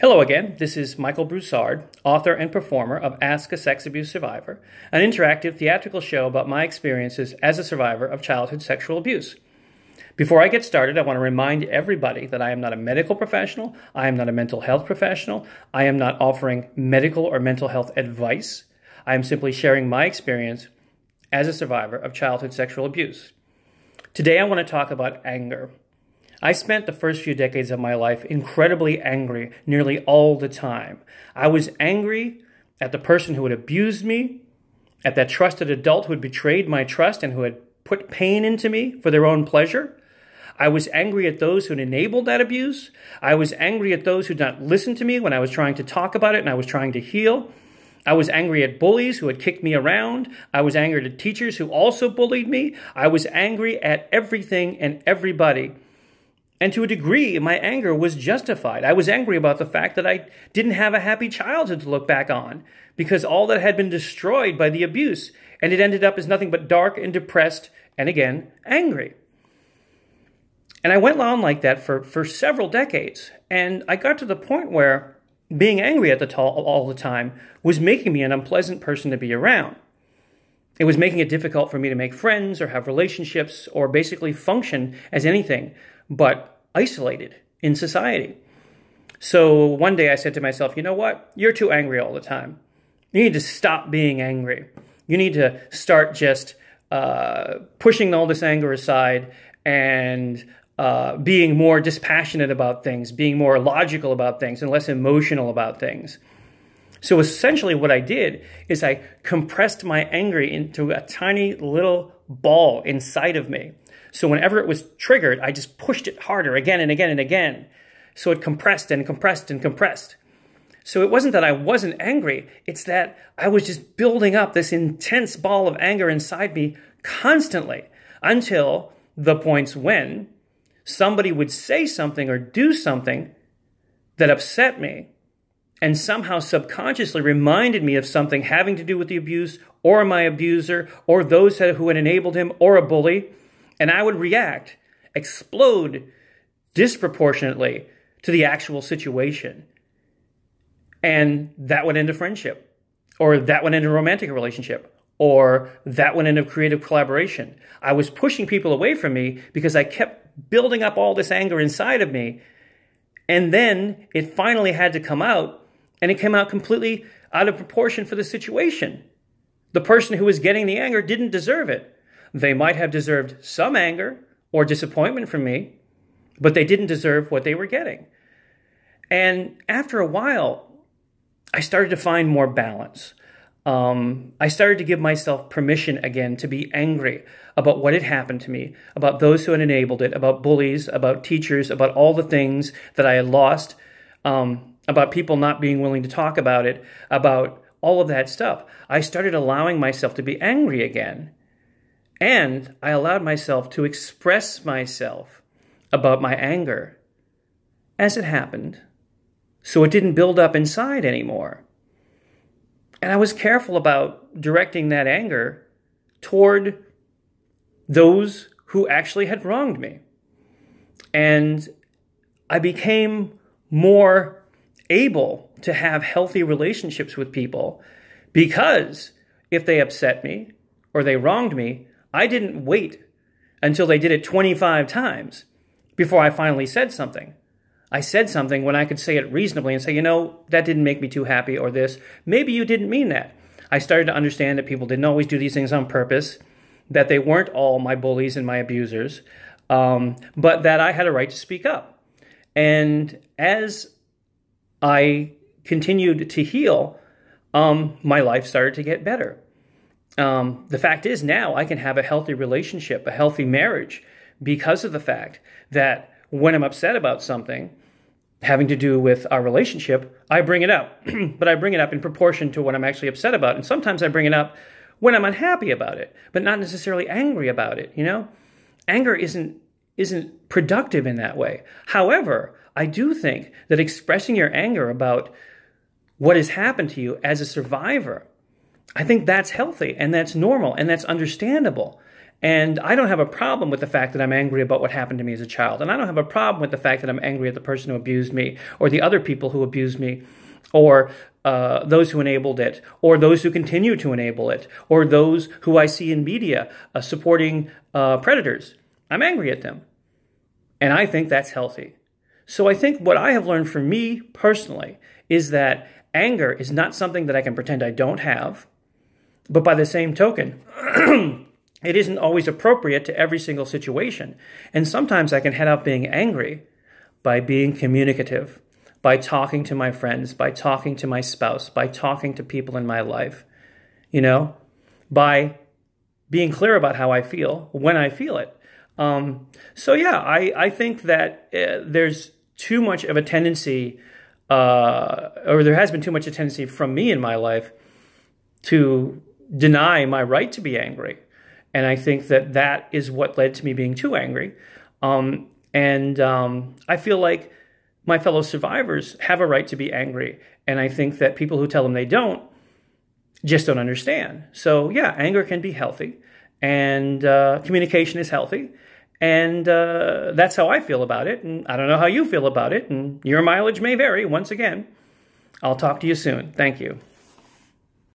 Hello again, this is Michael Broussard, author and performer of Ask a Sex Abuse Survivor, an interactive theatrical show about my experiences as a survivor of childhood sexual abuse. Before I get started, I want to remind everybody that I am not a medical professional, I am not a mental health professional, I am not offering medical or mental health advice. I am simply sharing my experience as a survivor of childhood sexual abuse. Today I want to talk about anger. I spent the first few decades of my life incredibly angry nearly all the time. I was angry at the person who had abused me, at that trusted adult who had betrayed my trust and who had put pain into me for their own pleasure. I was angry at those who had enabled that abuse. I was angry at those who did not listen to me when I was trying to talk about it and I was trying to heal. I was angry at bullies who had kicked me around. I was angry at teachers who also bullied me. I was angry at everything and everybody. And to a degree, my anger was justified. I was angry about the fact that I didn't have a happy childhood to look back on because all that had been destroyed by the abuse, and it ended up as nothing but dark and depressed and, again, angry. And I went on like that for several decades, and I got to the point where being angry all the time was making me an unpleasant person to be around. It was making it difficult for me to make friends or have relationships or basically function as anything but isolated in society. So one day I said to myself, you know what? You're too angry all the time. You need to stop being angry. You need to start just pushing all this anger aside and being more dispassionate about things, being more logical about things and less emotional about things. So essentially what I did is I compressed my anger into a tiny little ball inside of me. So whenever it was triggered, I just pushed it harder again and again and again. So it compressed and compressed and compressed. So it wasn't that I wasn't angry. It's that I was just building up this intense ball of anger inside me constantly until the points when somebody would say something or do something that upset me and somehow subconsciously reminded me of something having to do with the abuse or my abuser or those who had enabled him or a bully. And I would react, explode disproportionately to the actual situation. And that would end a friendship, or that would end a romantic relationship, or that would end a creative collaboration. I was pushing people away from me because I kept building up all this anger inside of me. And then it finally had to come out, and it came out completely out of proportion for the situation. The person who was getting the anger didn't deserve it. They might have deserved some anger or disappointment from me, but they didn't deserve what they were getting. And after a while, I started to find more balance. I started to give myself permission again to be angry about what had happened to me, about those who had enabled it, about bullies, about teachers, about all the things that I had lost, about people not being willing to talk about it, about all of that stuff. I started allowing myself to be angry again. And I allowed myself to express myself about my anger as it happened, so it didn't build up inside anymore. And I was careful about directing that anger toward those who actually had wronged me. And I became more able to have healthy relationships with people because if they upset me or they wronged me, I didn't wait until they did it 25 times before I finally said something. I said something when I could say it reasonably and say, you know, that didn't make me too happy, or this. Maybe you didn't mean that. I started to understand that people didn't always do these things on purpose, that they weren't all my bullies and my abusers, but that I had a right to speak up. And as I continued to heal, my life started to get better. The fact is now I can have a healthy relationship, a healthy marriage, because of the fact that when I'm upset about something having to do with our relationship, I bring it up. But I bring it up in proportion to what I'm actually upset about. And sometimes I bring it up when I'm unhappy about it, but not necessarily angry about it, you know? Anger isn't productive in that way. However, I do think that expressing your anger about what has happened to you as a survivor, I think that's healthy and that's normal and that's understandable. And I don't have a problem with the fact that I'm angry about what happened to me as a child. And I don't have a problem with the fact that I'm angry at the person who abused me, or the other people who abused me, or those who enabled it, or those who continue to enable it, or those who I see in media supporting predators. I'm angry at them. And I think that's healthy. So I think what I have learned for me personally is that anger is not something that I can pretend I don't have. But by the same token, it isn't always appropriate to every single situation. And sometimes I can head out being angry by being communicative, by talking to my friends, by talking to my spouse, by talking to people in my life, by being clear about how I feel when I feel it. So yeah, I think that there's too much of a tendency, or there has been too much of a tendency from me in my life to deny my right to be angry. And I think that that is what led to me being too angry. I feel like my fellow survivors have a right to be angry. And I think that people who tell them they don't just don't understand. So yeah, anger can be healthy, and communication is healthy. And that's how I feel about it. And I don't know how you feel about it. And your mileage may vary. Once again, I'll talk to you soon. Thank you.